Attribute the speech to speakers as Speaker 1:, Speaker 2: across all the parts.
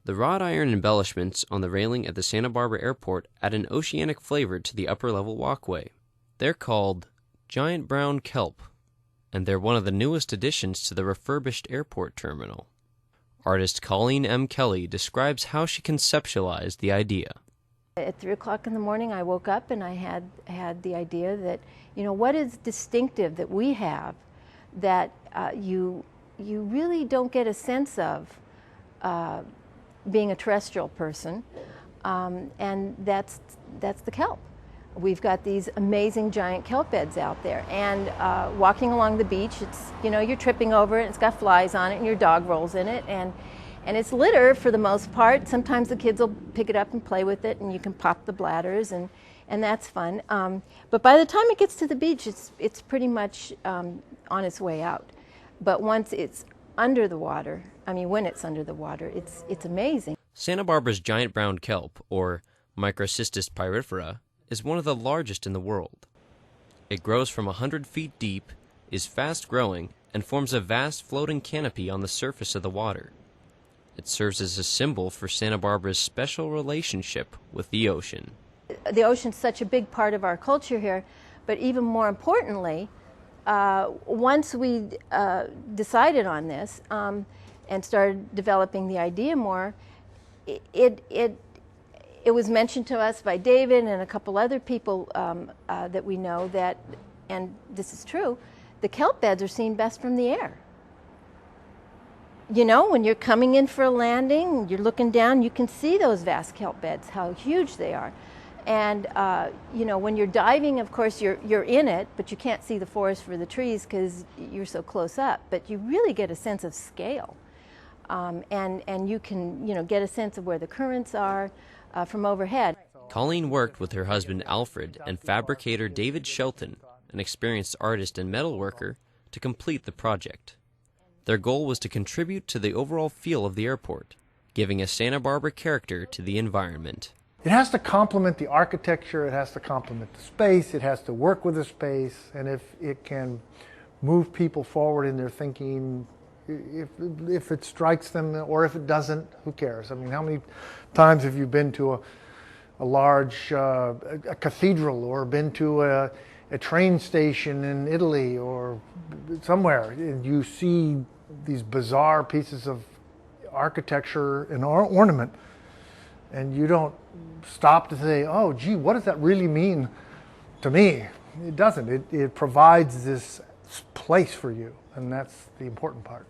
Speaker 1: The wrought iron embellishments on the railing at the Santa Barbara Airport add an oceanic flavor to the upper-level walkway. They're called giant brown kelp, and they're one of the newest additions to the refurbished airport terminal. Artist Colleen M. Kelly describes how she conceptualized the idea.
Speaker 2: At 3 o'clock in the morning, I woke up and I had the idea that, what is distinctive that we have that you really don't get a sense of being a terrestrial person, and that's the kelp. We've got these amazing giant kelp beds out there, and walking along the beach, it's you're tripping over it, it's got flies on it, and your dog rolls in it, and it's litter for the most part. Sometimes the kids will pick it up and play with it, and you can pop the bladders, and that's fun. But by the time it gets to the beach, it's pretty much on its way out. But once it's under the water, when it's under the water, it's amazing.
Speaker 1: Santa Barbara's giant brown kelp, or Microcystis pyrifera, is one of the largest in the world. It grows from 100 feet deep, is fast-growing, and forms a vast floating canopy on the surface of the water. It serves as a symbol for Santa Barbara's special relationship with the ocean.
Speaker 2: The ocean's such a big part of our culture here, but even more importantly, once we decided on this and started developing the idea more, it was mentioned to us by David and a couple other people that we know that, and this is true, the kelp beds are seen best from the air. When you're coming in for a landing, you're looking down, you can see those vast kelp beds, how huge they are. And when you're diving, of course, you're in it, but you can't see the forest for the trees because you're so close up. But you really get a sense of scale, and you can get a sense of where the currents are from overhead.
Speaker 1: Colleen worked with her husband Alfred and fabricator David Shelton, an experienced artist and metalworker, to complete the project. Their goal was to contribute to the overall feel of the airport, giving a Santa Barbara character to the environment.
Speaker 3: It has to complement the architecture, it has to complement the space, it has to work with the space, and if it can move people forward in their thinking, if it strikes them or if it doesn't, who cares? How many times have you been to a large a cathedral, or been to a train station in Italy or somewhere, and you see these bizarre pieces of architecture and ornament, and you don't stop to say, oh gee, what does that really mean to me? It doesn't. It provides this place for you, and that's the important part.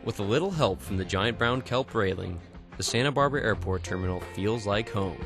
Speaker 1: With a little help from the giant brown kelp railing, the Santa Barbara Airport Terminal feels like home.